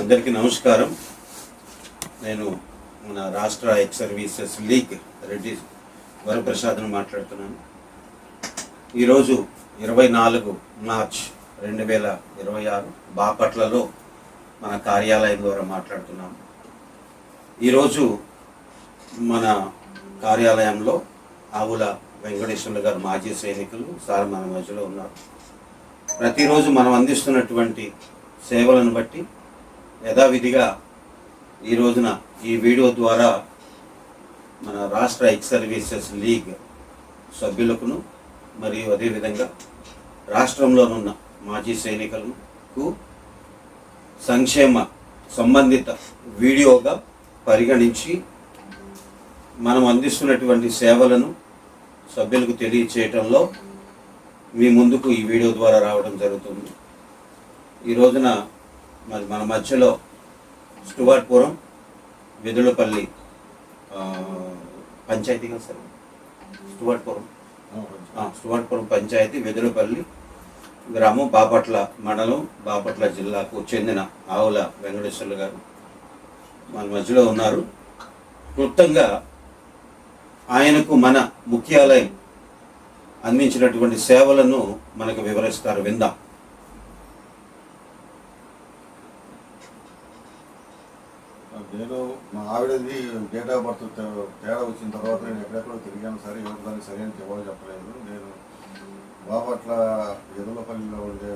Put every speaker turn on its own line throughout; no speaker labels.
అందరికీ నమస్కారం. నేను మన రాష్ట్ర ఎక్స్ సర్వీసెస్ లీగ్ రెడ్డి వరప్రసాద్ను మాట్లాడుతున్నాను. ఈరోజు 24 మార్చ్ 2026 బాపట్లలో మన కార్యాలయం ద్వారా మాట్లాడుతున్నాము. ఈరోజు మన కార్యాలయంలో ఆవుల వెంకటేశ్వర్లు గారు మాజీ సైనికులు సార్ మన మధ్యలో ఉన్నారు. ప్రతిరోజు మనం అందిస్తున్నటువంటి సేవలను బట్టి యథావిధిగా ఈ రోజున ఈ వీడియో ద్వారా మన రాష్ట్ర ఎక్స్ సర్వీసెస్ లీగ్ సభ్యులకును మరియు అదేవిధంగా రాష్ట్రంలోనున్న మాజీ సైనికులకు సంక్షేమ సంబంధిత వీడియోగా పరిగణించి మనం అందిస్తున్నటువంటి సేవలను సభ్యులకు తెలియచేయటంలో మీ ముందుకు ఈ వీడియో ద్వారా రావడం జరుగుతుంది. ఈ రోజున మరి మన మధ్యలో స్టువర్ట్పురం వెదులపల్లి పంచాయతీ కదా సార్, స్టువర్ట్పురం పంచాయతీ వెదులపల్లి గ్రామం బాపట్ల మండలం బాపట్ల జిల్లాకు చెందిన ఆవుల వెంకటేశ్వర్లు గారు మన మధ్యలో ఉన్నారు. క్లుప్తంగా ఆయనకు మన ముఖ్యాలయం అందించినటువంటి సేవలను మనకు వివరిస్తారు, విందాం.
నేను మా ఆవిడది డేట్ ఆఫ్ బర్త్ తేడా వచ్చిన తర్వాత నేను ఎక్కడెక్కడో తిరిగాను సరే, ఎవరు దానికి సరైన జవాబు చెప్పలేదు. నేను బాపట్ల ఎదులపల్లిలో ఉండే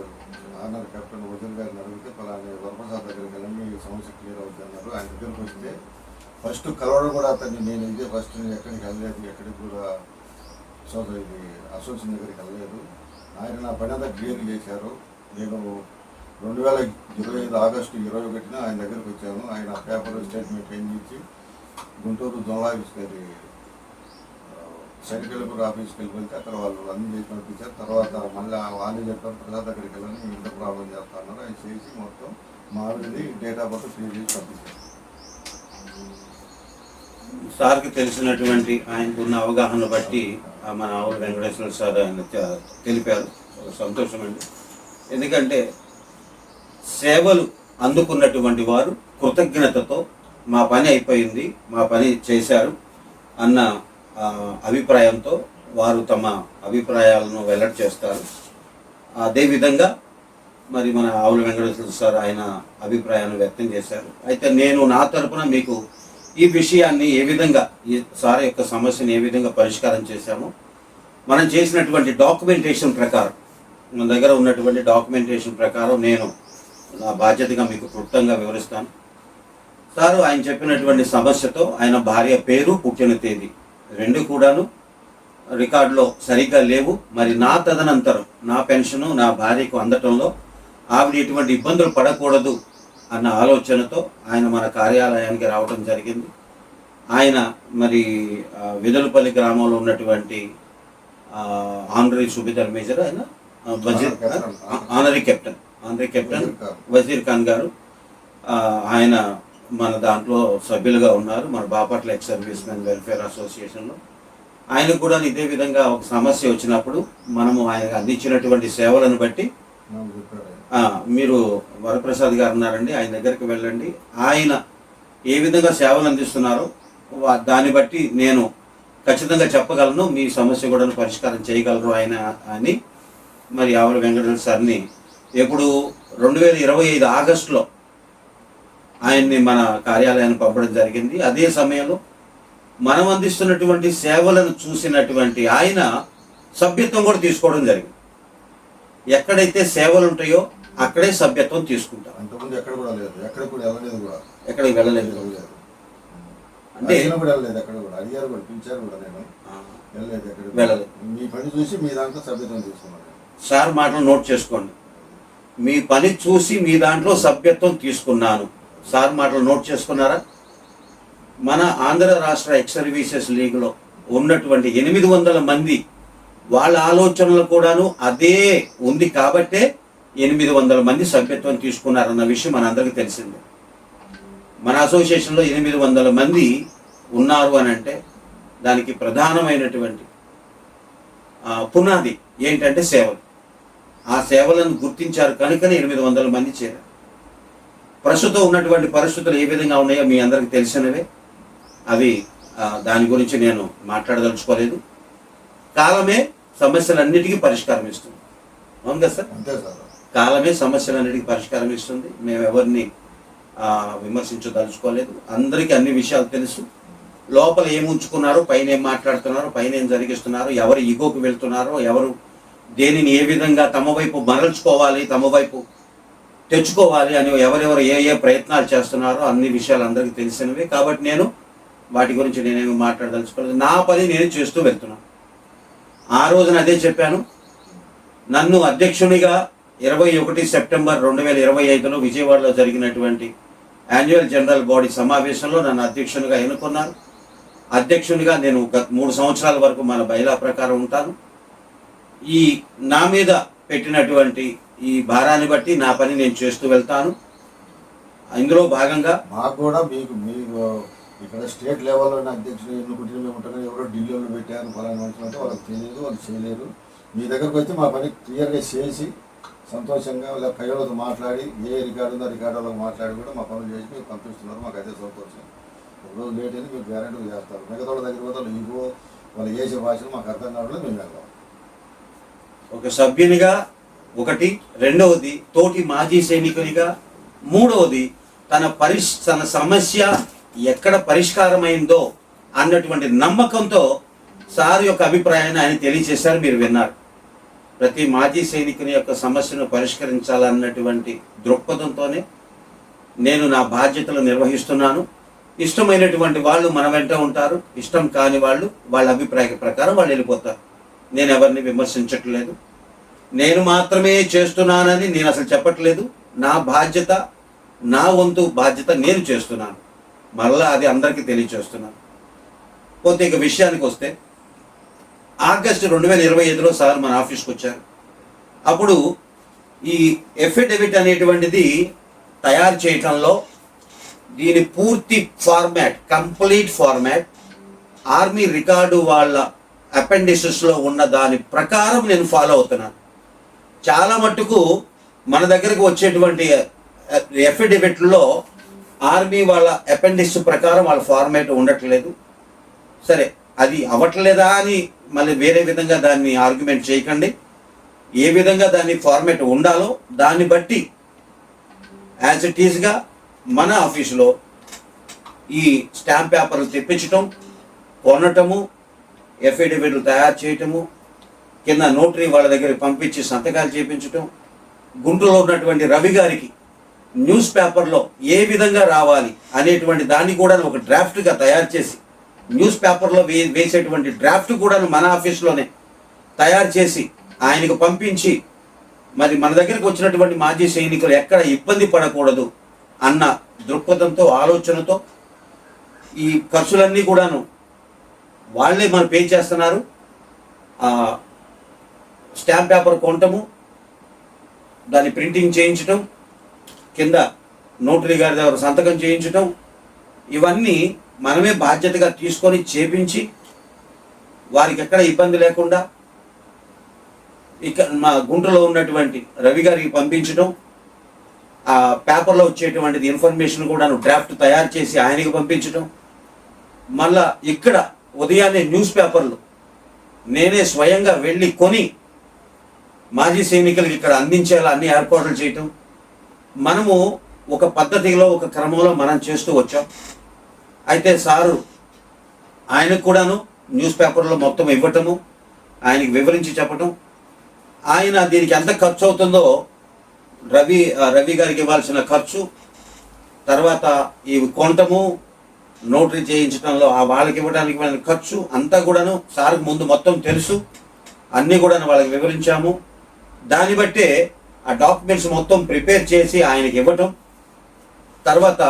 ఆనర్ కెప్టెన్ వజీర్ గారిని అడిగితే పలాని వరప్రసాద్ దగ్గరికి వెళ్ళి మీ సమస్య క్లియర్ అవుతుంది అన్నారు. ఆయన దగ్గరికి వస్తే ఫస్ట్ కలవడం కూడా అతన్ని నేను ఇదే ఫస్ట్ నేను ఎక్కడికి వెళ్ళలేదు, ఎక్కడికి కూడా ఇది అసోసియేషన్ దగ్గరికి వెళ్ళలేదు. ఆయన నా పని అంతా క్లియర్ చేశారు. నేను 2025 ఆగస్టు 21న ఆయన దగ్గరికి వచ్చాను. ఆయన పేపర్ స్టేట్మెంట్ ఇచ్చి గుంటూరు జోనల్ ఆఫీస్కి వెళ్ళి సైనికులకు ఆఫీస్కి వెళ్తే అక్కడ వాళ్ళు అన్ని చేసి పంపించారు. తర్వాత మళ్ళీ వాళ్ళు చెప్పారు ప్రసాద్ దగ్గరికి వెళ్ళని ఇంత ప్రాబ్లం చేస్తా అన్నారు. ఆయన చేసి మొత్తం మావిడిది డేట్ ఆఫ్ బర్త్ క్లియర్ చేసి పంపించారు.
సార్కి తెలిసినటువంటి ఆయనకున్న అవగాహన బట్టి మన ఆవుల వెంకటేశ్వర సార్ ఆయన తెలిపారు. సంతోషం అండి. ఎందుకంటే సేవలు అందుకున్నటువంటి వారు కృతజ్ఞతతో మా పని అయిపోయింది, మా పని చేశారు అన్న అభిప్రాయంతో వారు తమ అభిప్రాయాలను వెల్లడి చేస్తారు. అదేవిధంగా మరి మన ఆవుల వెంకటేశ్వర సార్ ఆయన అభిప్రాయాన్ని వ్యక్తం చేశారు. అయితే నేను నా తరపున మీకు ఈ విషయాన్ని ఏ విధంగా ఈ సార్ యొక్క సమస్యను ఏ విధంగా పరిష్కారం చేశామో మనం చేసినటువంటి డాక్యుమెంటేషన్ ప్రకారం, మన దగ్గర ఉన్నటువంటి డాక్యుమెంటేషన్ ప్రకారం నేను నా బాధ్యతగా మీకు క్లుప్తంగా వివరిస్తాను. సార్ ఆయన చెప్పినటువంటి సమస్యతో ఆయన భార్య పేరు, పుట్టిన తేదీ రెండు కూడాను రికార్డులో సరిగ్గా లేవు. మరి నా తదనంతరం నా పెన్షను నా భార్యకు అందటంలో ఆవిడ ఎటువంటి ఇబ్బందులు పడకూడదు అన్న ఆలోచనతో ఆయన మన కార్యాలయానికి రావడం జరిగింది. ఆయన మరి వెదులపల్లి గ్రామంలో ఉన్నటువంటి ఆనరీ సుబేదార్ మేజర్ ఆయన ఆనరీ కెప్టెన్ వజీర్ ఖాన్ గారు ఆయన మన దాంట్లో సభ్యులుగా ఉన్నారు. మన Bapatla ex servicemen welfare అసోసియేషన్లో ఆయనకు కూడా ఇదే విధంగా ఒక సమస్య వచ్చినప్పుడు మనము ఆయనకు అందించినటువంటి సేవలను బట్టి మీరు వరప్రసాద్ గారు ఉన్నారండి, ఆయన దగ్గరికి వెళ్ళండి, ఆయన ఏ విధంగా సేవలు అందిస్తున్నారో దాన్ని బట్టి నేను ఖచ్చితంగా చెప్పగలను, మీ సమస్య కూడా పరిష్కారం చేయగలరు ఆయన అని మరి ఆవుల వెంకటేశ్వర సార్ని ఎప్పుడు 2025 ఆగస్టులో ఆయన్ని మన కార్యాలయానికి పంపడం జరిగింది. అదే సమయంలో మనం అందిస్తున్నటువంటి సేవలను చూసినటువంటి ఆయన సభ్యత్వం కూడా తీసుకోవడం జరిగింది. ఎక్కడైతే సేవలు ఉంటాయో అక్కడే సభ్యత్వం తీసుకుంటారు. ఎక్కడికి వెళ్ళలేదు అంటే వెళ్ళలేదు. సార్ మాటలు నోట్ చేసుకోండి. మీ పని చూసి మీ దాంట్లో సభ్యత్వం తీసుకున్నాను. సార్ మాటలు నోట్ చేసుకున్నారా? మన ఆంధ్ర రాష్ట్ర ఎక్స్ సర్వీసెస్ లీగ్లో ఉన్నటువంటి 800 మంది వాళ్ళ ఆలోచనలు కూడాను అదే ఉంది కాబట్టే 800 మంది సభ్యత్వం తీసుకున్నారన్న విషయం మనందరికీ తెలిసిందే. మన అసోసియేషన్లో 800 మంది ఉన్నారు అని అంటే దానికి ప్రధానమైనటువంటి పునాది ఏంటంటే సేవలు. ఆ సేవలను గుర్తించారు కనుకనే 800 మంది చేరారు. ప్రస్తుతం ఉన్నటువంటి పరిస్థితులు ఏ విధంగా ఉన్నాయో మీ అందరికీ తెలిసినవే. అవి దాని గురించి నేను మాట్లాడదలుచుకోలేదు. కాలమే సమస్యలన్నిటికీ పరిష్కారం ఇస్తుంది. అవును కదా సార్?
అంతే సార్.
కాలమే సమస్యలన్నిటికీ పరిష్కారం ఇస్తుంది. మేము ఎవరిని విమర్శించదలుచుకోలేదు. అందరికీ అన్ని విషయాలు తెలుసు. లోపల ఏం ఉంచుకున్నారో, పైన ఏం మాట్లాడుతున్నారో, పైన ఏం జరిగిస్తున్నారో, ఎవరు ఈగోకి వెళ్తున్నారో, ఎవరు దేనిని ఏ విధంగా తమ వైపు మరల్చుకోవాలి, తమ వైపు తెచ్చుకోవాలి అని ఎవరెవరు ఏ ప్రయత్నాలు చేస్తున్నారో అన్ని విషయాలు అందరికీ తెలిసినవి. కాబట్టి నేను వాటి గురించి నేనేమి మాట్లాడదలుచుకోలేదు. నా పని నేను చేస్తూ వెళ్తున్నాను. ఆ రోజున అదే చెప్పాను. నన్ను అధ్యక్షునిగా 21 సెప్టెంబర్ 2025లో విజయవాడలో జరిగినటువంటి యాన్యువల్ జనరల్ బాడీ సమావేశంలో నన్ను అధ్యక్షునిగా ఎన్నుకున్నారు. అధ్యక్షునిగా నేను గత 3 సంవత్సరాల వరకు మన బైలా ప్రకారం ఉంటాను. ఈ నా మీద పెట్టినటువంటి ఈ భారాన్ని బట్టి నా పని నేను చేస్తూ వెళ్తాను. ఇందులో భాగంగా
మాకు కూడా మీకు ఇక్కడ స్టేట్ లెవెల్లో అధ్యక్షుడు ఎన్నుకుంటే మేము ఉంటాం. ఎవరో ఢిల్లీలో పెట్టారు ఫలానా మనుషులు అంటే వాళ్ళకి తెలియదు, వాళ్ళు చేయలేరు. మీ దగ్గరకు వచ్చి మా పని క్లియర్గా చేసి సంతోషంగా ఇలా కయ్యలతో మాట్లాడి ఏ రికార్డు ఉందో రికార్డులో మాట్లాడి కూడా మా పనులు చేసి మీరు పంపిస్తున్నారు. మాకు అయితే సంతోషం. ఒక రోజు లేట్ అయితే మీరు గ్యారెంటీ చేస్తారు. మిగతా వాళ్ళ దగ్గర పోతే వాళ్ళు ఇగో వాళ్ళు చేసే భాషలు మాకు అర్థం కావడం మేము వెళ్దాం.
ఒక సభ్యునిగా ఒకటి, రెండవది తోటి మాజీ సైనికునిగా, మూడవది తన సమస్య ఎక్కడ పరిష్కారమైందో అన్నటువంటి నమ్మకంతో సార్ యొక్క అభిప్రాయాన్ని ఆయన తెలియజేశారు. మీరు విన్నారు. ప్రతి మాజీ సైనికుని యొక్క సమస్యను పరిష్కరించాలన్నటువంటి దృక్పథంతోనే నేను నా బాధ్యతలు నిర్వహిస్తున్నాను. ఇష్టమైనటువంటి వాళ్ళు మన వెంట ఉంటారు, ఇష్టం కాని వాళ్ళు వాళ్ళ అభిప్రాయ ప్రకారం వాళ్ళు వెళ్ళిపోతారు. నేను ఎవరిని విమర్శించట్లేదు. నేను మాత్రమే చేస్తున్నానని నేను అసలు చెప్పట్లేదు. నా బాధ్యత, నా వంతు బాధ్యత నేను చేస్తున్నాను. మరలా అది అందరికీ తెలియచేస్తున్నాను. పోతే ఇక విషయానికి వస్తే, ఆగస్టు 2025లో సార్ మన ఆఫీస్కి వచ్చారు. అప్పుడు ఈ ఎఫిడవిట్ అనేటువంటిది తయారు చేయటంలో దీని పూర్తి format, complete format army record వాళ్ళ అపెండిసెస్లో ఉన్న దాని ప్రకారం నేను ఫాలో అవుతున్నాను. చాలా మట్టుకు మన దగ్గరకు వచ్చేటువంటి ఎఫిడవిట్లో ఆర్మీ వాళ్ళ అపెండిక్స్ ప్రకారం వాళ్ళ ఫార్మాట్ ఉండట్లేదు. సరే, అది అవ్వట్లేదా అని మళ్ళీ వేరే విధంగా దాన్ని ఆర్గ్యుమెంట్ చేయకండి. ఏ విధంగా దాన్ని ఫార్మాట్ ఉండాలో దాన్ని బట్టి యాజ్ ఇట్ ఈస్గా మన ఆఫీసులో ఈ స్టాంప్ పేపర్లు తెప్పించటం, కొనటము, ఎఫిడవిట్లు తయారు చేయటము, కింద నోటరీ వాళ్ళ దగ్గరికి పంపించి సంతకాలు చేయించటం, గుంటూరులో ఉన్నటువంటి రవి గారికి న్యూస్ పేపర్లో ఏ విధంగా రావాలి అనేటువంటి దాన్ని కూడా ఒక డ్రాఫ్ట్గా తయారు చేసి న్యూస్ పేపర్లో వేసేటువంటి డ్రాఫ్ట్ కూడా మన ఆఫీస్లోనే తయారు చేసి ఆయనకు పంపించి, మరి మన దగ్గరకు వచ్చినటువంటి మాజీ సైనికులు ఎక్కడ ఇబ్బంది పడకూడదు అన్న దృక్పథంతో, ఆలోచనతో ఈ ఖర్చులన్నీ కూడాను వాళ్ళే మనం పే చేస్తున్నారు. స్టాంప్ పేపర్ కొనటము, దాన్ని ప్రింటింగ్ చేయించటం, కింద నోటరీ గారి దగ్గర సంతకం చేయించటం, ఇవన్నీ మనమే బాధ్యతగా తీసుకొని చేపించి వారికి ఎక్కడ ఇబ్బంది లేకుండా ఇక్కడ మా గుంటూరులో ఉన్నటువంటి రవి గారికి పంపించడం, ఆ పేపర్లో వచ్చేటువంటిది ఇన్ఫర్మేషన్ కూడా డ్రాఫ్ట్ తయారు చేసి ఆయనకి పంపించడం, మళ్ళా ఇక్కడ ఉదయాన్నే న్యూస్ పేపర్లు నేనే స్వయంగా వెళ్ళి కొని మాజీ సైనికులకు ఇక్కడ అందించేలా అన్ని ఏర్పాట్లు చేయటం, మనము ఒక పద్ధతిలో ఒక క్రమంలో మనం చేస్తూ వచ్చాం. అయితే సారు ఆయనకు కూడాను న్యూస్ పేపర్లో మొత్తం ఇవ్వటము, ఆయనకి వివరించి చెప్పటం, ఆయన దీనికి ఎంత ఖర్చు అవుతుందో రవి గారికి ఇవ్వాల్సిన ఖర్చు, తర్వాత ఇవి కొనటము, నోటరీ చేయించడంలో వాళ్ళకి ఇవ్వడానికి వాళ్ళ ఖర్చు అంతా కూడాను సార్కి ముందు మొత్తం తెలుసు. అన్నీ కూడా వాళ్ళకి వివరించాము. దాన్ని బట్టే ఆ డాక్యుమెంట్స్ మొత్తం ప్రిపేర్ చేసి ఆయనకి ఇవ్వటం, తర్వాత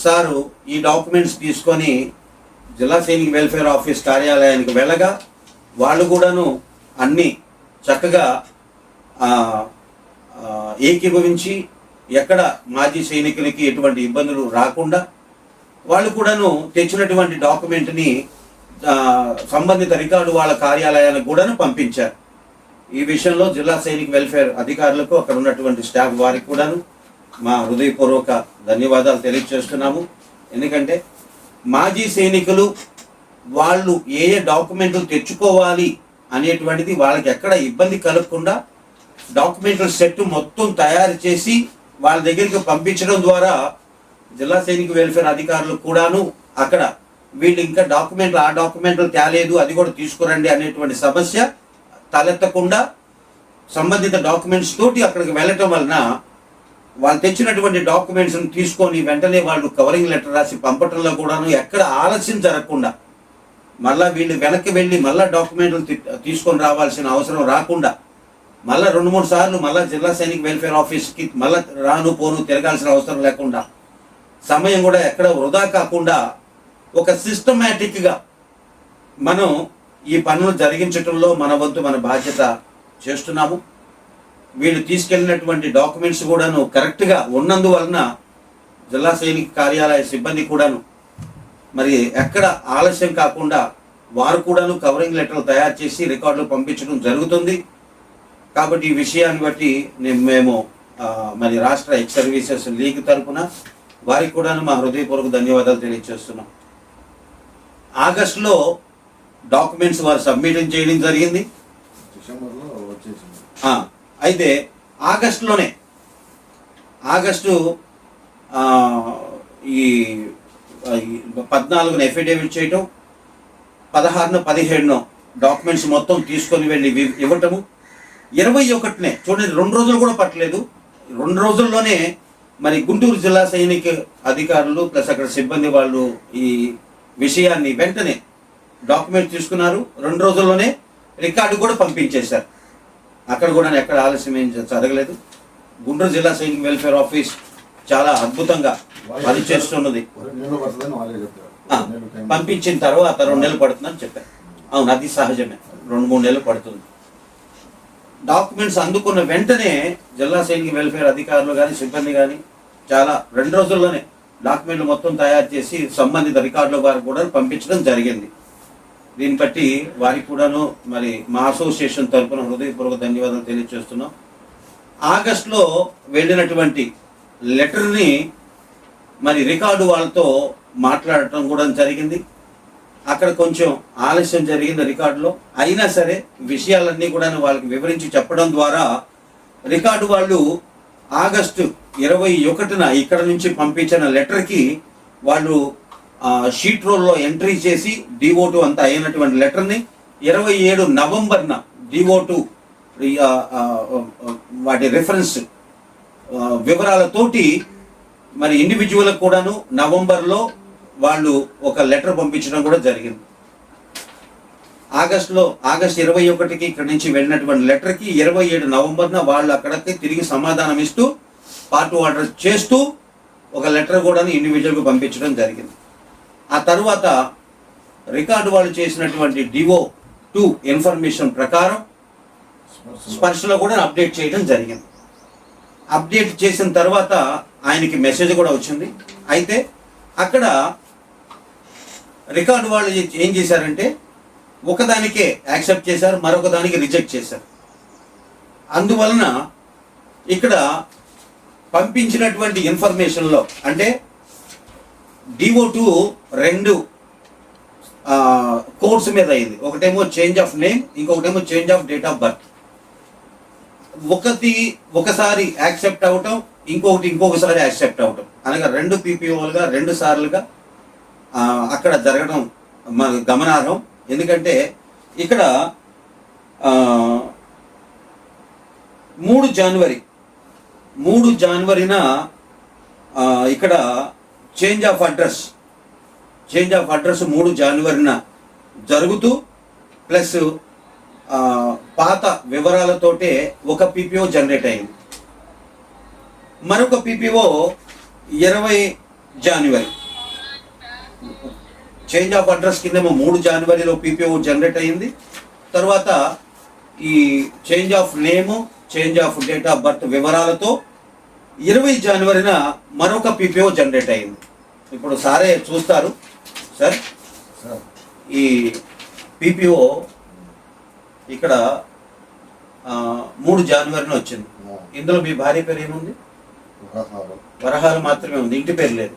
సారు ఈ డాక్యుమెంట్స్ తీసుకొని జిల్లా సైనిక వెల్ఫేర్ ఆఫీస్ కార్యాలయానికి వెళ్ళగా వాళ్ళు కూడాను అన్నీ చక్కగా ఏకీభవించి ఎక్కడ మాజీ సైనికులకి ఎటువంటి ఇబ్బందులు రాకుండా వాళ్ళు కూడాను తెచ్చినటువంటి డాక్యుమెంట్ని సంబంధిత రికార్డు వాళ్ళ కార్యాలయానికి కూడాను పంపించారు. ఈ విషయంలో జిల్లా సైనిక వెల్ఫేర్ అధికారులకు, అక్కడ ఉన్నటువంటి స్టాఫ్ వారికి కూడాను మా హృదయపూర్వక ధన్యవాదాలు తెలియజేస్తున్నాము. ఎందుకంటే మాజీ సైనికులు వాళ్ళు ఏ ఏ డాక్యుమెంట్లు తెచ్చుకోవాలి అనేటువంటిది వాళ్ళకి ఎక్కడ ఇబ్బంది కలగకుండా డాక్యుమెంట్ల సెట్ మొత్తం తయారు చేసి వాళ్ళ దగ్గరికి పంపించడం ద్వారా జిల్లా సైనిక వెల్ఫేర్ అధికారులు కూడాను అక్కడ వీళ్ళు ఇంకా ఆ డాక్యుమెంట్లు తేలేదు, అది కూడా తీసుకురండి అనేటువంటి సమస్య తలెత్తకుండా సంబంధిత డాక్యుమెంట్స్ తోటి అక్కడికి వెళ్ళటం వలన వాళ్ళు తెచ్చినటువంటి డాక్యుమెంట్స్ని తీసుకొని వెంటనే వాళ్ళు కవరింగ్ లెటర్ రాసి పంపటంలో కూడాను ఎక్కడ ఆలస్యం జరగకుండా మళ్ళీ వీళ్ళు వెనక్కి వెళ్ళి మళ్ళీ డాక్యుమెంట్లు తీసుకొని రావాల్సిన అవసరం రాకుండా మళ్ళీ 2-3 సార్లు మళ్ళీ జిల్లా సైనిక వెల్ఫేర్ ఆఫీస్కి మళ్ళీ రాను పోను తిరగాల్సిన అవసరం లేకుండా సమయం కూడా ఎక్కడ వృధా కాకుండా ఒక సిస్టమేటిక్గా మనం ఈ పనులు జరిగించడంలో మన వంతు మన బాధ్యత చేస్తున్నాము. వీళ్ళు తీసుకెళ్ళినటువంటి డాక్యుమెంట్స్ కూడాను కరెక్ట్గా ఉన్నందువలన జిల్లా సైనిక కార్యాలయ సిబ్బంది కూడాను మరి ఎక్కడ ఆలస్యం కాకుండా వారు కూడాను కవరింగ్ లెటర్లు తయారు చేసి రికార్డులు పంపించడం జరుగుతుంది. కాబట్టి ఈ విషయాన్ని బట్టి మేము మరి రాష్ట్ర ఎక్స్ సర్వీసెస్ లీగ్ తరఫున వారికి కూడాను మా హృదయపూర్వక ధన్యవాదాలు తెలియజేస్తున్నాం. ఆగస్టులో డాక్యుమెంట్స్ వారు సబ్మిట్ చేయడం జరిగింది.
డిసెంబర్లో వచ్చేసింది.
అయితే ఆగస్టు ఈ 14న ఎఫిడేవిట్ చేయటం, 16న 17న డాక్యుమెంట్స్ మొత్తం తీసుకొని వెళ్ళి ఇవ్వటము, 21నే చూడండి 2 రోజులు కూడా పట్టలేదు, 2 రోజుల్లోనే మరి గుంటూరు జిల్లా సైనిక అధికారులు ప్లస్ అక్కడ సిబ్బంది వాళ్ళు ఈ విషయాన్ని వెంటనే డాక్యుమెంట్ తీసుకున్నారు. 2 రోజుల్లోనే రికార్డు కూడా పంపించేశారు. అక్కడ కూడా ఎక్కడ ఆలస్యం ఏం జరగలేదు. గుంటూరు జిల్లా సైనిక వెల్ఫేర్ ఆఫీస్ చాలా అద్భుతంగా పనిచేస్తున్నది. పంపించిన తర్వాత 2 నెలలు పడుతుందని చెప్పారు. అవును, అది సహజమే, 2-3 నెలలు పడుతుంది. డాక్యుమెంట్స్ అందుకున్న వెంటనే జిల్లా సైనిక వెల్ఫేర్ అధికారులు కానీ సిబ్బంది కానీ చాలా 2 రోజుల్లోనే డాక్యుమెంట్లు మొత్తం తయారు చేసి సంబంధిత రికార్డుల వారికి కూడా పంపించడం జరిగింది. దీన్ని బట్టి వారికి కూడాను మరి మా అసోసియేషన్ తరఫున హృదయపూర్వక ధన్యవాదాలు తెలియజేస్తున్నాం. ఆగస్టులో వెళ్ళినటువంటి లెటర్ని మరి రికార్డు వాళ్ళతో మాట్లాడటం కూడా జరిగింది. అక్కడ కొంచెం ఆలస్యం జరిగింది రికార్డులో. అయినా సరే విషయాలన్నీ కూడా వాళ్ళకి వివరించి చెప్పడం ద్వారా రికార్డు వాళ్ళు ఆగస్టు 21న ఇక్కడ నుంచి పంపించిన లెటర్కి వాళ్ళు షీట్ రోల్లో ఎంట్రీ చేసి డిఓ2 అంతా అయినటువంటి లెటర్ని 27 నవంబర్న డిఓ2 వాటి రెఫరెన్స్ వివరాలతోటి మరి ఇండివిజువల్కి కూడాను నవంబర్లో వాళ్ళు ఒక లెటర్ పంపించడం కూడా జరిగింది. ఆగస్టు 21కి ఇక్కడ నుంచి వెళ్ళినటువంటి లెటర్కి 27 నవంబర్న వాళ్ళు అక్కడికి తిరిగి సమాధానం ఇస్తూ పార్ట్ ఆర్డర్ చేస్తూ ఒక లెటర్ కూడా ఇండివిజువల్కి పంపించడం జరిగింది. ఆ తర్వాత రికార్డు వాళ్ళు చేసినటువంటి డిఓ2 ఇన్ఫర్మేషన్ ప్రకారం స్పర్శలో కూడా అప్డేట్ చేయడం జరిగింది. అప్డేట్ చేసిన తర్వాత ఆయనకి మెసేజ్ కూడా వచ్చింది. అయితే అక్కడ రికార్డు వాళ్ళు ఏం చేశారంటే ఒకదానికే యాక్సెప్ట్ చేశారు, మరొక దానికి రిజెక్ట్ చేశారు. అందువలన ఇక్కడ పంపించినటువంటి ఇన్ఫర్మేషన్లో అంటే డిఓ2 2 కోడ్స్ మీద అయింది. ఒకటేమో చేంజ్ ఆఫ్ నేమ్, ఇంకొకటేమో change of date of birth. ఒకసారి యాక్సెప్ట్ అవటం, ఇంకొకసారి యాక్సెప్ట్ అవటం, అనగా 2 పీపీఓలుగా 2 సార్లుగా అక్కడ జరగడం మన గమనార్హం. ఎందుకంటే ఇక్కడ 3 జనవరిన ఇక్కడ చేంజ్ ఆఫ్ అడ్రస్ 3 జనవరిన జరుగుతూ ప్లస్ పాత వివరాలతోటే ఒక పీపీఓ జనరేట్ అయింది. మరొక పీపీఓ 20 జనవరి చేంజ్ ఆఫ్ అడ్రస్ కిందేమో 3 జనవరిలో పీపీఓ జనరేట్ అయింది. తర్వాత ఈ change of name, change of date of birth వివరాలతో 20 జనవరిన మరొక పీపీఓ జనరేట్ అయింది. ఇప్పుడు సారే చూస్తారు సార్, ఈ పీపీఓ ఇక్కడ 3 జనవరిన వచ్చింది. ఇందులో మీ భార్య పేరు ఏముంది? వరహాలు మాత్రమే ఉంది, ఇంటి పేరు లేదు.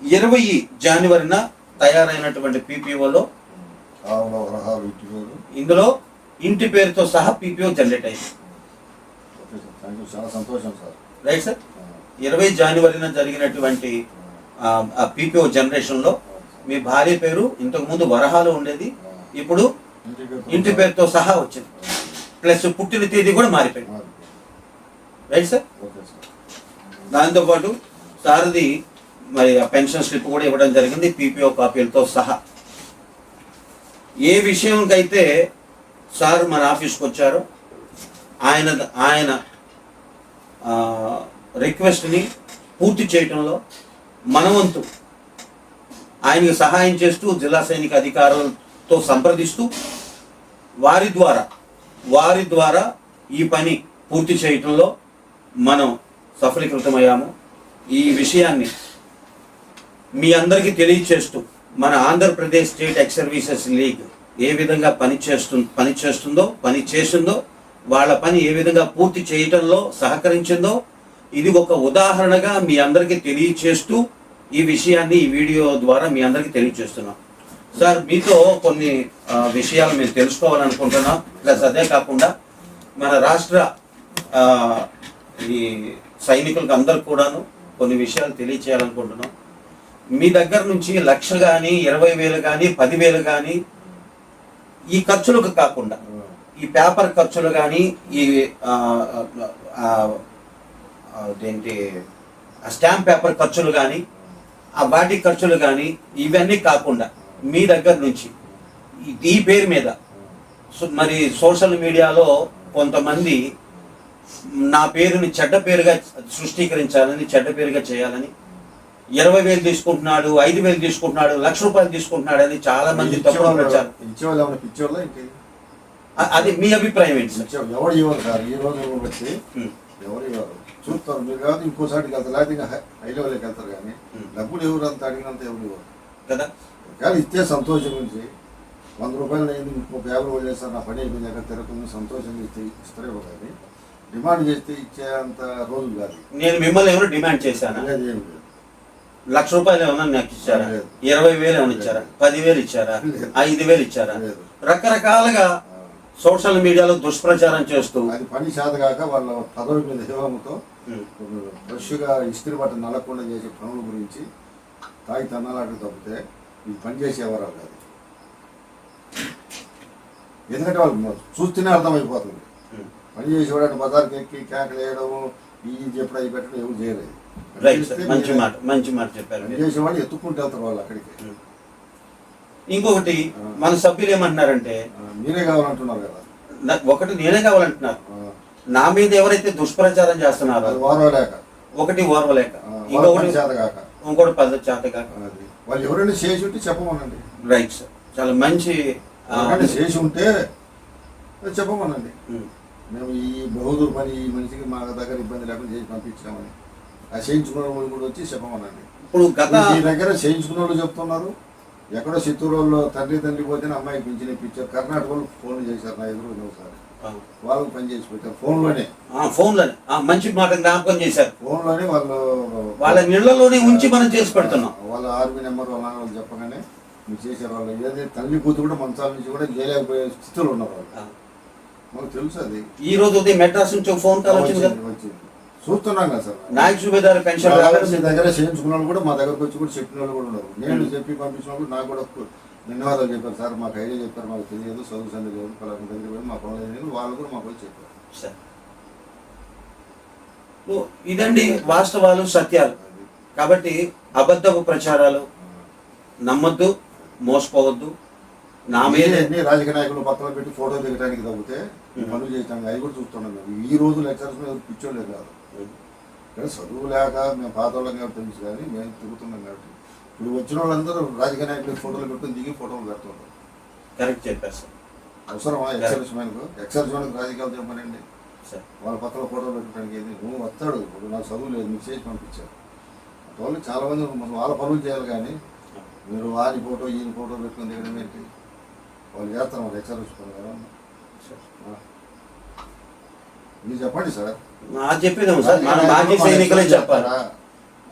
20 జనవరిన తయారైనటువంటి పీపీఓలో ఇందులో ఇంటి పేరుతో సహా పీపీఓ జనరేట్ అయింది.
చాలా సంతోషం సార్.
Right sir. 20 జనవరిన జరిగినటువంటి ఆ పీపీఓ జనరేషన్లో మీ భార్య పేరు ఇంతకుముందు వరహాలు ఉండేది, ఇప్పుడు ఇంటి పేరుతో సహా వచ్చింది, ప్లస్ పుట్టిన తేదీ కూడా మారిపోయింది. Right sir. దాంతోపాటు సారథి మరి ఆ పెన్షన్ స్లిప్ కూడా ఇవ్వడం జరిగింది పీపీఓ కాపీలతో సహా. ఏ విషయంకైతే సార్ మన ఆఫీస్కి వచ్చారో ఆయన రిక్వెస్ట్ని పూర్తి చేయటంలో మనవంతు ఆయనకి సహాయం చేస్తూ జిల్లా సైనిక అధికారులతో సంప్రదిస్తూ వారి ద్వారా ఈ పని పూర్తి చేయటంలో మనం సఫలీకృతమయ్యాము. ఈ విషయాన్ని మీ అందరికీ తెలియచేస్తూ మన Andhra Pradesh state ex services league ఏ విధంగా పని చేసిందో వాళ్ళ పని ఏ విధంగా పూర్తి చేయటంలో సహకరించిందో ఇది ఒక ఉదాహరణగా మీ అందరికీ తెలియచేస్తూ ఈ విషయాన్ని ఈ వీడియో ద్వారా మీ అందరికీ తెలియచేస్తున్నాం. సార్, మీతో కొన్ని విషయాలు మేము తెలుసుకోవాలనుకుంటున్నాం. ప్లస్ అదే కాకుండా మన రాష్ట్ర ఈ సైనికులకు అందరికి కూడాను కొన్ని విషయాలు తెలియచేయాలనుకుంటున్నాం. మీ దగ్గర నుంచి 1,00,000 కానీ 20,000 కానీ 10,000 కానీ ఈ ఖర్చులకు కాకుండా ఈ పేపర్ ఖర్చులు కానీ ఈ అదేంటి స్టాంప్ పేపర్ ఖర్చులు కానీ ఆ వాటి ఖర్చులు కానీ ఇవన్నీ కాకుండా మీ దగ్గర నుంచి ఈ పేరు మీద మరి సోషల్ మీడియాలో కొంతమంది నా పేరుని చెడ్డ పేరుగా సృష్టీకరించాలని, చెడ్డ పేరుగా చేయాలని 20,000 తీసుకుంటున్నాడు, 5,000 తీసుకుంటున్నాడు, 1,00,000 రూపాయలు తీసుకుంటున్నాడు అని చాలా మంది తప్పుడు ప్రచారం. అది మీ అభిప్రాయం ఏంటి సార్?
ఎవరు ఇవ్వరు సార్, ఈ రోజు బట్టి ఎవరు ఇవ్వరు. చూస్తారు మీరు కాదు, ఇంకోసారికి వెళ్తారు, లేకపోతే ఇంకా హై లెవెల్కి వెళ్తారు. కానీ డబ్బులు ఎవరు అంత అడిగినంత ఎవరు ఇవ్వరు
కదా.
కానీ ఇచ్చే సంతోషం నుంచి 100 రూపాయలు అయింది, 30 50 వదిలేస్తారు, నా పని అయిపోయింది, ఎక్కడ తిరగకుండా సంతోషంగా ఇస్తారే కానీ డిమాండ్ చేస్తే ఇచ్చేంత రోజులు కాదు.
నేను మిమ్మల్ని ఎవరు డిమాండ్ చేశాను? 1,00,000 రూపాయలు ఏమన్నా నాకు ఇచ్చారా? 20,000 ఏమైనా ఇచ్చారా? 10,000 ఇచ్చారా? 5,000 ఇచ్చారా? రకరకాలుగా సోషల్ మీడియాలో దుష్ప్రచారం చేస్తూ
అది పని చేతగాక వాళ్ళ పదవి మీద హివంతో ఫ్రెష్గా ఇస్త్రీ బట్ట నలగకుండా చేసే పనుల గురించి తాగి తన్నాలాట తప్పితే ఇది పని చేసేవారు కాదు. ఎందుకంటే వాళ్ళు చూస్తేనే అర్థమైపోతుంది. పని చేసేవాడు బజార్కి ఎక్కి కేకలు వేయడము ఈ చెప్పడం అవి పెట్టడం ఎవరు చేయలేదు.
మంచి మాట చెప్పారు.
పని చేసేవాడు ఎత్తుక్కుంటూ వెళ్తారు వాళ్ళు అక్కడికి.
ఇంకొకటి మన సభ్యులు ఏమంటున్నారంటే
మీరే కావాలంటున్నారు కదా.
ఒకటి నేనే కావాలంటున్నారు, నా మీద ఎవరైతే దుష్ప్రచారం చేస్తున్నారో ఒకటి ఓర్వలేక, ఇంకోటి పద్ధతి చేతగాక.
వాళ్ళు ఎవరైనా చేసి ఉంటే చెప్పమనండి.
రైట్ సార్, చాలా మంచి
చేసి ఉంటే చెప్పమనండి. మేము ఈ బహుదూర్ పని ఈ మనిషికి మా దగ్గర ఇబ్బంది లేకుండా చేసి పంపించామని ఆ చేయించుకున్న వాళ్ళు కూడా వచ్చి చెప్పమనండి.
ఇప్పుడు
మీ దగ్గర చేయించుకున్న వాళ్ళు చెప్తున్నారు. ఎక్కడో చిత్తూరులో తండ్రి పోతేనే అమ్మాయికి పింఛన్ ఇప్పించారు. కర్ణాటక వాళ్ళు ఫోన్లు చేశారు నా ఎదురు ఒకసారి, వాళ్ళకి పని చేసి పెట్టారు ఫోన్లోనే.
మంచి మాట జ్ఞాపకం చేశారు.
ఫోన్లోనే
వాళ్ళ నీళ్ళలోనే ఉంచి మనం చేసి పెడుతున్నాం.
వాళ్ళ ఆర్మీ నెంబర్ వాళ్ళ వాళ్ళు చెప్పగానే మీరు చేశారు. వాళ్ళు ఏదైతే తల్లి కూతురు కూడా మంచాల నుంచి కూడా చేయలేకపోయే స్థితిలో ఉన్నారు వాళ్ళు. మాకు తెలుసు అది.
ఈ రోజు ఉదయం మెడ్రాస్ నుంచి ఫోన్ కాల్ వచ్చింది.
చూస్తున్నాం కదా సార్.
నాయక్ సుబేదార్ పెన్షన్
దగ్గర చేయించుకున్న వాళ్ళు కూడా మా దగ్గరకు వచ్చి కూడా చెప్పిన వాళ్ళు కూడా ఉన్నారు. నేను చెప్పి పంపించిన వాళ్ళు నాకు కూడా ధన్యవాదాలు చెప్పారు. సార్ మాకు ఐడియా చెప్పారు, మాకు తెలియదు, చదువు సంది లేదు, పలానా దగ్గర పోయి మా పనులు లేదు, వాళ్ళు కూడా మాకు వచ్చి చెప్పారు.
ఇదండి వాస్తవాలు, సత్యాలు. కాబట్టి అబద్ధపు ప్రచారాలు నమ్మొద్దు, మోసపోవద్దు. నా మీద
రాజకీయ నాయకులు పక్కన పెట్టి ఫోటో దిగడానికి తగ్గితే పనులు చేయడానికి అవి కూడా చూస్తున్నాం. మేము ఈ రోజు లెక్చర్స్ మీద పిచ్చోలేదు కాదు, కానీ చదువు లేక మేము పాత వాళ్ళం కాబట్టి తెలుసు. కానీ మేము తిరుగుతున్నాం కాబట్టి ఇప్పుడు వచ్చిన వాళ్ళందరూ రాజకీయ నాయకులు ఫోటోలు పెట్టుకుని దిగి ఫోటోలు పెడుతుంటారు.
కరెక్ట్ చెప్పారు సార్.
అవసరమా ఎక్సర్స్ మ్యాన్కి రాజకీయాలు చెప్పనండి. వాళ్ళ పక్కన ఫోటోలు పెట్టడానికి ఏంటి? నువ్వు వస్తాడు, ఇప్పుడు నాకు చదువు లేదు, మీకు చేసి పంపించారు. వాళ్ళు చాలా మంది వాళ్ళ పనులు చేయాలి. కానీ మీరు వారి ఫోటో ఈయన ఫోటో పెట్టుకుని దిగడం ఏంటి? వాళ్ళు చేస్తారు, వాళ్ళు ఎక్సర్స్ పని కదా. మీరు చెప్పండి సార్.
చెప్పేదాము సార్, మన మాజీ సైనికులే చెప్పాలి.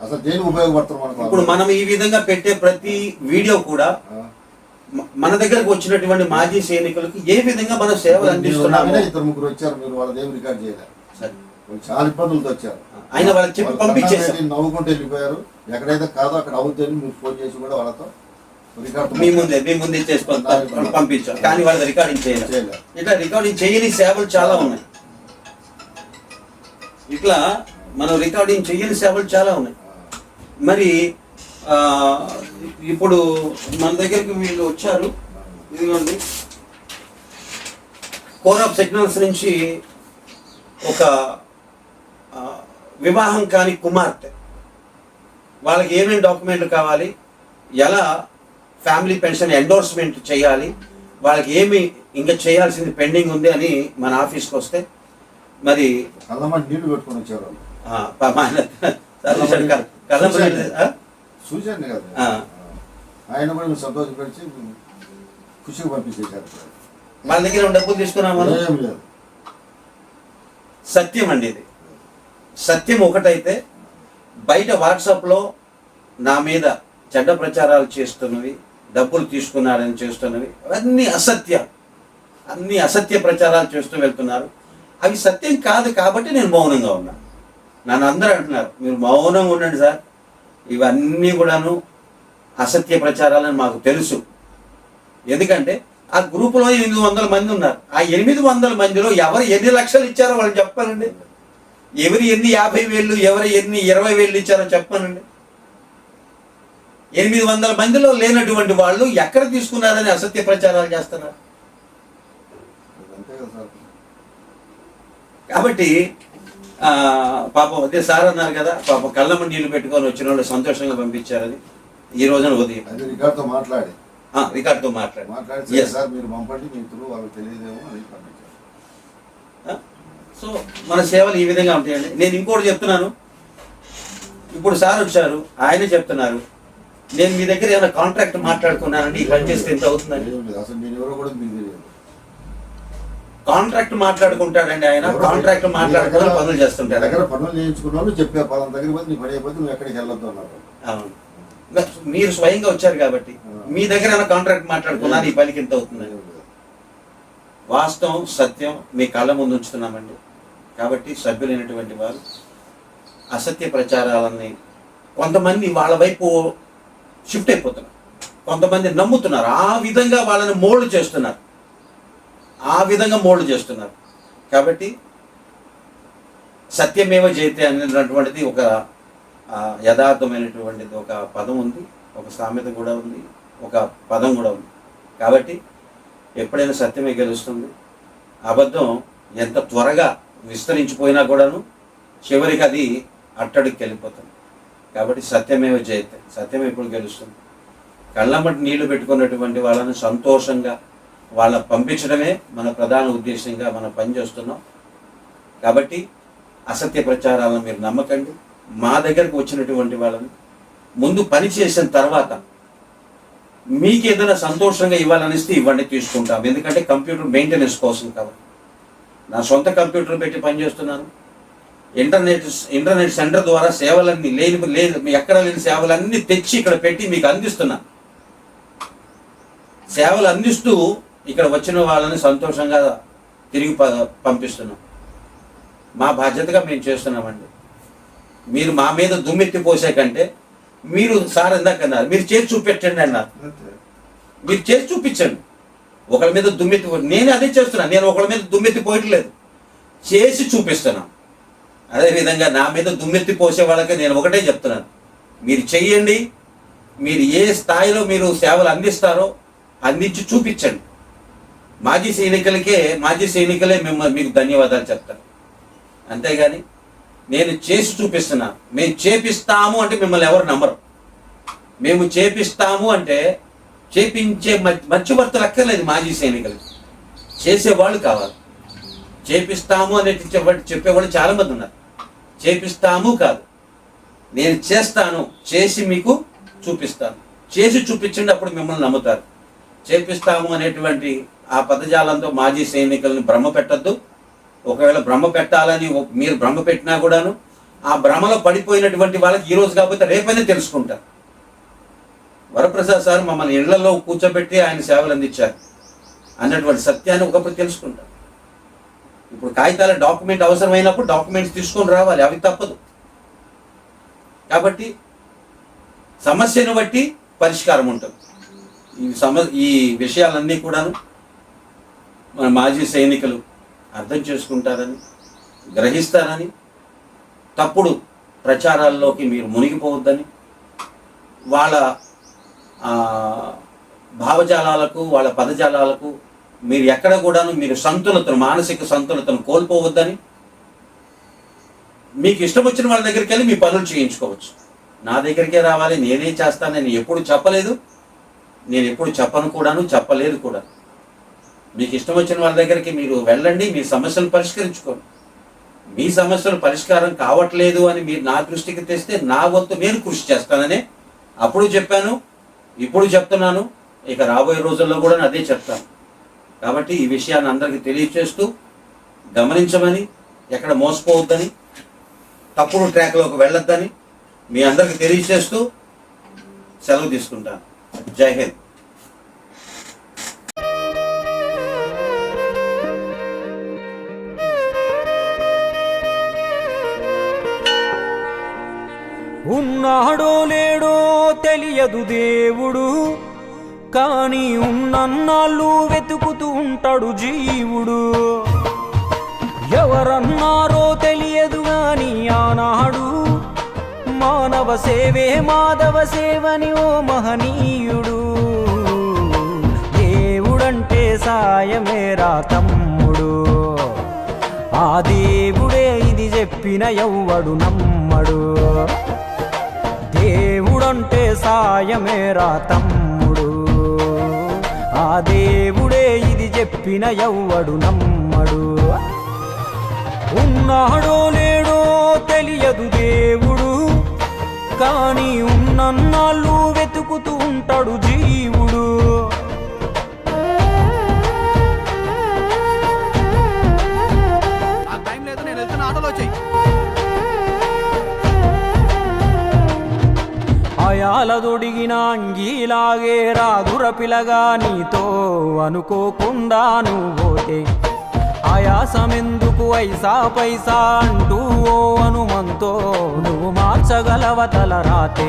అసలు దేని ఉపయోగపడతారు మనకు?
ఇప్పుడు మనం ఈ విధంగా పెట్టే ప్రతి వీడియో కూడా మన దగ్గరకు వచ్చినటువంటి మాజీ సైనికులకు ఏ విధంగా మనం సేవలు అందిస్తున్నాము.
2-3 వచ్చారు, మీరు వాళ్ళ ఏం రికార్డ్ చేయలేదు. చాలా ఇబ్బందులతో వచ్చారు.
ఆయన వాళ్ళకి చెప్పి పంపించేసారు,
నవ్వుకుంటూ వెళ్ళిపోయారు. ఎక్కడైతే కాదో అక్కడ అవుద్దని మీరు ఫోన్ చేసి కూడా వాళ్ళతో
మీ ముందే చేసి పంపించారు. కానీ వాళ్ళది రికార్డింగ్ చేయలేదు. ఇట్లా రికార్డింగ్ చేయని సేవలు చాలా ఉన్నాయి. ఇట్లా మనం రికార్డింగ్ చేయని సేవలు చాలా ఉన్నాయి. మరి ఇప్పుడు మన దగ్గరికి వీళ్ళు వచ్చారు. ఇదిగోండి, కోర్ ఆఫ్ సిగ్నల్స్ నుంచి ఒక వివాహం కాని కుమార్తె, వాళ్ళకి ఏమేమి డాక్యుమెంట్లు కావాలి, ఎలా ఫ్యామిలీ పెన్షన్ ఎండోర్స్మెంట్ చేయాలి, వాళ్ళకి ఏమి ఇంకా చేయాల్సింది పెండింగ్ ఉంది అని మన ఆఫీస్కి వస్తే మరి
నీళ్లు పెట్టుకొని వచ్చారు. చూశాను కదా, ఆయన కూడా సంతోషపరిచి ఖుషిగా పంపించేశారు.
వాళ్ళ దగ్గర డబ్బులు తీసుకున్నాము. సత్యం అండి ఇది. సత్యం ఒకటైతే బయట వాట్సాప్లో నా మీద చెడ్డ ప్రచారాలు చేస్తున్నవి, డబ్బులు తీసుకున్నారని చేస్తున్నవి అవన్నీ అసత్యాలు. అన్ని అసత్య ప్రచారాలు చేస్తూ వెళ్తున్నారు. అవి సత్యం కాదు కాబట్టి నేను మౌనంగా ఉన్నాను. నన్ను అందరూ అంటున్నారు మీరు మౌనంగా ఉండండి సార్, ఇవన్నీ కూడాను అసత్య ప్రచారాలని మాకు తెలుసు. ఎందుకంటే ఆ గ్రూపులో 800 మంది ఉన్నారు. ఆ 800 మందిలో ఎవరు ఎన్ని లక్షలు ఇచ్చారో వాళ్ళు చెప్పానండి. ఎవరు ఎన్ని 50,000, ఎవరు ఎన్ని 20,000 ఇచ్చారో చెప్పానండి. 800 మందిలో లేనటువంటి వాళ్ళు ఎక్కడ తీసుకున్నారని అసత్య ప్రచారాలు చేస్తున్నారు. కాబట్టి పాపం అదే సార్ అన్నారు కదా, పాపం కళ్ళమ్మ నీళ్లు పెట్టుకొని వచ్చిన వాళ్ళు సంతోషంగా పంపించారని ఈ రోజున ఉదయం
రికార్డుతో మాట్లాడి
సో మన సేవలు ఈ విధంగా ఉంటాయండి. నేను ఇంకోటి చెప్తున్నాను. ఇప్పుడు సార్ వచ్చారు, ఆయన చెప్తున్నారు నేను మీ దగ్గర ఏమైనా కాంట్రాక్ట్ మాట్లాడుకున్నానండి, ఈ పని చేస్తే ఎంత అవుతుందండి. కాంట్రాక్ట్ మాట్లాడుకుంటాడండి ఆయన. కాంట్రాక్ట్ మాట్లాడుకుని పనులు చేస్తుంటాడు.
దగ్గర పనులు చేయించుకున్నాను చెప్పారు, పలానా దగ్గర పోతే నీ పని అయిపోతే నువ్వు ఎక్కడికి వెళ్ళొద్దు అన్నారు.
అవును, మీరు స్వయంగా వచ్చారు కాబట్టి మీ దగ్గర ఏమైనా కాంట్రాక్ట్ మాట్లాడుకున్నారు, ఈ పనికి ఎంత అవుతుందండి. వాస్తవం సత్యం మీ కళ్ళ ముందు ఉంచుతున్నామండి. కాబట్టి సభ్యులైనటువంటి వారు అసత్య ప్రచారాలని కొంతమంది వాళ్ళ వైపు షిఫ్ట్ అయిపోతున్నారు, కొంతమంది నమ్ముతున్నారు, ఆ విధంగా వాళ్ళని మోల్డ్ చేస్తున్నారు. కాబట్టి సత్యమేవ జయతే అనేటటువంటిది ఒక యథార్థమైనటువంటిది ఒక పదం ఉంది, ఒక సామెత కూడా ఉంది, ఒక పదం కూడా ఉంది. కాబట్టి ఎప్పుడైనా సత్యమే గెలుస్తుంది. అబద్ధం ఎంత త్వరగా విస్తరించిపోయినా కూడాను చివరికి అది అట్టడికి వెళ్ళిపోతుంది. కాబట్టి సత్యమేవ జయతే, సత్యం ఎప్పుడు గెలుస్తుంది. కళ్ళమ్మటి నీళ్లు పెట్టుకున్నటువంటి వాళ్ళని సంతోషంగా వాళ్ళ పంపించడమే మన ప్రధాన ఉద్దేశంగా మనం పనిచేస్తున్నాం. కాబట్టి అసత్య ప్రచారాలను మీరు నమ్మకండి. మా దగ్గరకు వచ్చినటువంటి వాళ్ళని ముందు పని చేసిన తర్వాత మీకు ఏదైనా సంతోషంగా ఇవ్వాలనిస్తే ఇవ్వండి, తీసుకుంటాం. ఎందుకంటే కంప్యూటర్ మెయింటెనెన్స్ కోసం కాబట్టి. నా సొంత కంప్యూటర్ పెట్టి పనిచేస్తున్నాను. ఇంటర్నెట్ సెంటర్ ద్వారా సేవలన్నీ ఎక్కడ లేని సేవలన్నీ తెచ్చి ఇక్కడ పెట్టి మీకు అందిస్తున్నాను. సేవలు అందిస్తూ ఇక్కడ వచ్చిన వాళ్ళని సంతోషంగా తిరిగి పంపిస్తున్నాం. మా బాధ్యతగా మేము చేస్తున్నామండి. మీరు మా మీద దుమ్మెత్తి పోసే కంటే మీరు సార్ ఇందాక అన్నారు మీరు చేసి చూపించండి అన్నారు. మీరు చేసి చూపించండి. ఒకళ్ళ మీద దుమ్మెత్తి నేను అదే చేస్తున్నాను. నేను ఒకళ్ళ మీద దుమ్మెత్తి పోయట్లేదు, చేసి చూపిస్తున్నాను. అదేవిధంగా నా మీద దుమ్మెత్తి పోసే వాళ్ళకి నేను ఒకటే చెప్తున్నాను, మీరు చెయ్యండి. మీరు ఏ స్థాయిలో మీరు సేవలు అందిస్తారో అందించి చూపించండి. మాజీ సైనికులే మీకు ధన్యవాదాలు చెప్తాను. అంతేగాని నేను చేసి చూపిస్తున్నాను, మేము చేపిస్తాము అంటే మిమ్మల్ని ఎవరు నమ్మరు. మేము చేపిస్తాము అంటే చేపించే మధ్యవర్తులు అక్కర్లేదు. మాజీ సైనికులకి చేసేవాళ్ళు కావాలి. చేపిస్తాము అనేది చెప్పేవాళ్ళు చాలామంది ఉన్నారు. చేపిస్తాము కాదు, నేను చేస్తాను, చేసి మీకు చూపిస్తాను. చేసి చూపించండి, అప్పుడు మిమ్మల్ని నమ్ముతారు. చేపిస్తాము అనేటువంటి ఆ పదజాలంతో మాజీ సైనికులను భ్రమ పెట్టద్దు. ఒకవేళ భ్రమ పెట్టాలని మీరు భ్రమ పెట్టినా కూడాను ఆ భ్రమలో పడిపోయినటువంటి వాళ్ళకి ఈ రోజు కాకపోతే రేపైనా తెలుసుకుంటారు. వరప్రసాద్ సార్ మమ్మల్ని ఇళ్లలో కూర్చోబెట్టి ఆయన సేవలు అందించారు అన్నటువంటి సత్యాన్ని ఒకప్పుడు తెలుసుకుంటారు. ఇప్పుడు కాగితాల డాక్యుమెంట్ అవసరమైనప్పుడు డాక్యుమెంట్స్ తీసుకొని రావాలి, అవి తప్పదు. కాబట్టి సమస్యను బట్టి పరిష్కారం ఉంటుంది. ఈ విషయాలన్నీ కూడాను మన మాజీ సైనికులు అర్థం చేసుకుంటారని, గ్రహిస్తారని, తప్పుడు ప్రచారాల్లోకి మీరు మునిగిపోవద్దని, వాళ్ళ భావజాలాలకు వాళ్ళ పదజాలాలకు మీరు ఎక్కడ కూడాను మీరు సంతులతను, మానసిక సంతులతను కోల్పోవద్దని, మీకు ఇష్టం వచ్చిన వాళ్ళ దగ్గరికి వెళ్ళి మీ పనులు చేయించుకోవచ్చు. నా దగ్గరికే రావాలి, నేనే చేస్తానని ఎప్పుడు చెప్పలేదు, నేను ఎప్పుడు చెప్పను కూడాను, చెప్పలేదు కూడా. మీకు ఇష్టం వచ్చిన వాళ్ళ దగ్గరికి మీరు వెళ్ళండి, మీ సమస్యలు పరిష్కరించుకోండి. మీ సమస్యలు పరిష్కారం కావట్లేదు అని మీరు నా దృష్టికి తెస్తే నా వంతు నేను కృషి చేస్తానని అప్పుడు చెప్పాను, ఇప్పుడు చెప్తున్నాను, ఇక రాబోయే రోజుల్లో కూడా అదే చెప్తాను. కాబట్టి ఈ విషయాన్ని అందరికీ తెలియచేస్తూ గమనించమని, ఎక్కడ మోసపోవద్దని, తప్పుడు ట్రాక్లోకి వెళ్ళొద్దని మీ అందరికీ తెలియచేస్తూ సెలవు తీసుకుంటాను. జై హింద్.
ఉన్నాడో లేడో తెలియదు దేవుడు, కానీ ఉన్నన్నాళ్ళు వెతుకుతూ ఉంటాడు జీవుడు. ఎవరన్నారో తెలియదు గాని ఆనాడు మానవ సేవే మాధవ సేవని ఓ మహనీయుడు. దేవుడంటే సాయమేరా తమ్ముడు, ఆ దేవుడే ఇది చెప్పిన ఎవ్వడు నమ్మడు. దేవుడంటే సాయమేరా తమ్ముడు, ఆ దేవుడే ఇది చెప్పిన ఎవ్వడు నమ్మడు. ఉన్నాడో లేడో తెలియదు దేవుడు, కానీ ఉన్నన్నాళ్ళు వెతుకుతూ ఉంటాడు జీవుడు. అయాలదొడిగిన అంగీలాగే రాదుర పిలగా నీతో అనుకోకుండా నువ్వోతే, ఆయాసమెందుకు ఐసా పైసా అంటూ ఓ అనుమంతో నువ్వు మార్చగలవ తలరాతే.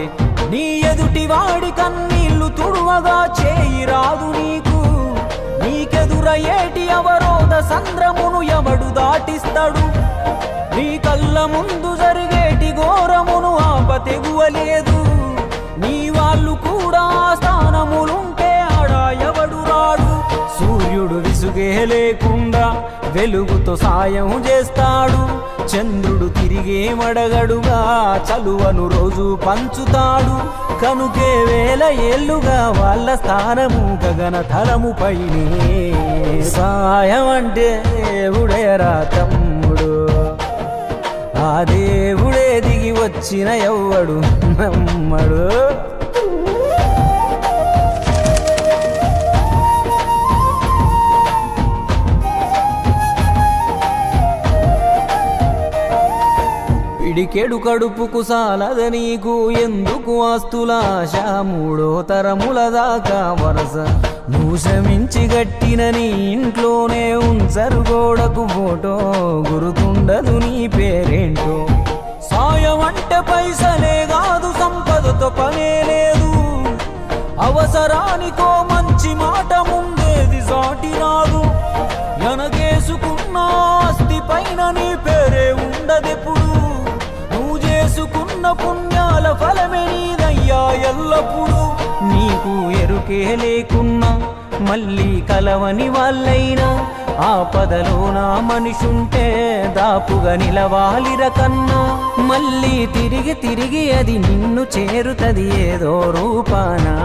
నీ ఎదుటి వాడి కన్నీళ్లు తుడువగా చేయి రాదు నీకు, నీకెదురయ్యేటి అవరోధ సంద్రమును ఎవడు దాటిస్తాడు. నీ కళ్ళ ముందు జరిగేటి ఘోరమును ఆపతెగువలేదు, నీ వాళ్ళు కూడా స్థానములుంటే ఆడ ఎవడు రాడు. సూర్యుడు విసుగే లేకుండా వెలుగుతో సాయం చేస్తాడు, చంద్రుడు తిరిగే మడగడుగా చలువను రోజు పంచుతాడు. కనుకే వేల ఏళ్ళుగా వాళ్ళ స్థానము గగన తలముపైనే. సాయం అంటే దేవుడేరా తమ్ముడు, ఆ దేవుడే దిగి వచ్చిన ఎవ్వడు నమ్మడు. పిడికెడు కడుపుకు సాలద నీకు ఎందుకు ఆస్తులాశ, మూడో తరముల దాకా వరస నువ్వు శ్రమించి గట్టిన నీ ఇంట్లోనే ఉంచరు గోడకు ఫోటో, గుర్తుండదు నీ పేరేంటో. సాయం అంటే పైసలే కాదు, సంపదతో పనే లేదు, అవసరానికో మంచి మాట ముందేది సాటి రాదు. ఎనగేసుకున్న ఆస్తి పైన నీ పేరే ఉండదెప్పుడు, నువ్వు చేసుకున్న పుణ్యాల ఫలమే నీదయ్యా ఎల్లప్పుడు. నీకు ఎరుకే లేకున్నా మళ్ళీ కలవని వాళ్ళైనా, ఆపదలో నా మనిషుంటే దాపుగా నిలవాలిర కన్నా. మళ్ళీ తిరిగి తిరిగి అది నిన్ను చేరుతది ఏదో రూపానా,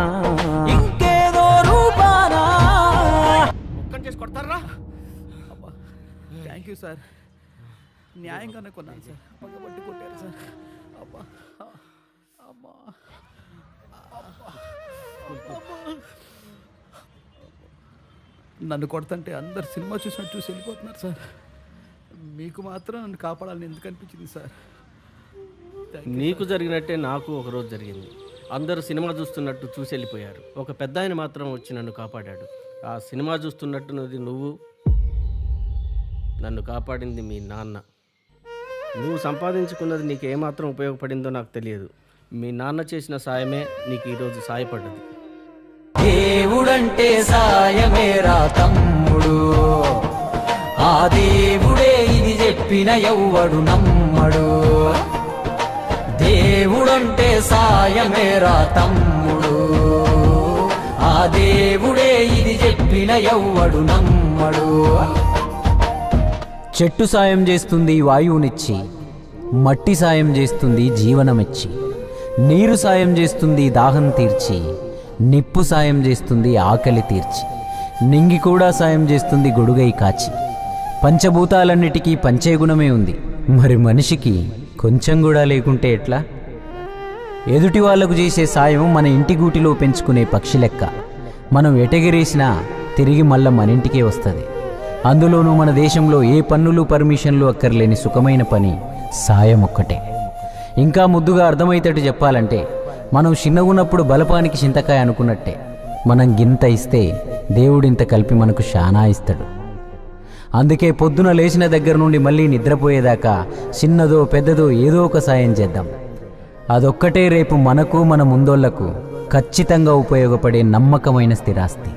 ఇంకేదో రూపానా.
చేసి కొడతారా? థ్యాంక్ యూ సార్, న్యాయంగానే కొన్నాను సార్, పగబట్టి కొట్టారు సార్. అబ్బా అమ్మా నన్ను కొడుతుంటే అందరు సినిమా చూసినట్టు చూసి వెళ్ళిపోతున్నారు సార్. మీకు మాత్రం నన్ను కాపాడాలని ఎందుకు అనిపించింది సార్?
నీకు జరిగినట్టే నాకు ఒకరోజు జరిగింది. అందరూ సినిమా చూస్తున్నట్టు చూసి వెళ్ళిపోయారు. ఒక పెద్ద ఆయన మాత్రం వచ్చి నన్ను కాపాడాడు. ఆ సినిమా చూస్తున్నట్టున్నది నువ్వు, నన్ను కాపాడింది మీ నాన్న. నువ్వు సంపాదించుకున్నది నీకు ఏమాత్రం ఉపయోగపడిందో నాకు తెలియదు. మీ నాన్న చేసిన సాయమే నీకు ఈరోజు సాయపడ్డది.
దేవుడంటే సాయమేరా తమ్ముడు, ఆ దేవుడే ఇది చెప్పిన ఎవ్వడు నమ్మడు. దేవుడంటే సాయమేరా తమ్ముడు, ఆ దేవుడే ఇది చెప్పిన ఎవ్వడు నమ్మడు. చెట్టు సాయం చేస్తుంది వాయువునిచ్చి, మట్టి సాయం చేస్తుంది జీవనమిచ్చి, నీరు సాయం చేస్తుంది దాహం తీర్చి, నిప్పు సాయం చేస్తుంది ఆకలి తీర్చి, నింగి కూడా సాయం చేస్తుంది గొడుగై కాచి. పంచభూతాలన్నిటికీ పంచే గుణమే ఉంది, మరి మనిషికి కొంచెం కూడా లేకుంటే ఎట్లా? ఎదుటి వాళ్లకు చేసే సాయం మన ఇంటి గూటిలో పెంచుకునే పక్షి లెక్క. మనం ఎటెగిరేసినా తిరిగి మళ్ళా మన ఇంటికే వస్తుంది. అందులోనూ మన దేశంలో ఏ పన్నులు పర్మిషన్లు అక్కర్లేని సుఖమైన పని సాయం ఒక్కటే. ఇంకా ముద్దుగా అర్థమయ్యేటట్టు చెప్పాలంటే, మనం చిన్నగున్నప్పుడు బలపానికి చింతకాయ అనుకున్నట్టే, మనం గింత ఇస్తే దేవుడింత కలిపి మనకు శానా ఇస్తాడు. అందుకే పొద్దున లేచిన దగ్గర నుండి మళ్ళీ నిద్రపోయేదాకా చిన్నదో పెద్దదో ఏదో ఒక సాయం చేద్దాం. అదొక్కటే రేపు మనకు మన ముందోళ్లకు ఖచ్చితంగా ఉపయోగపడే నమ్మకమైన స్థిరాస్తి.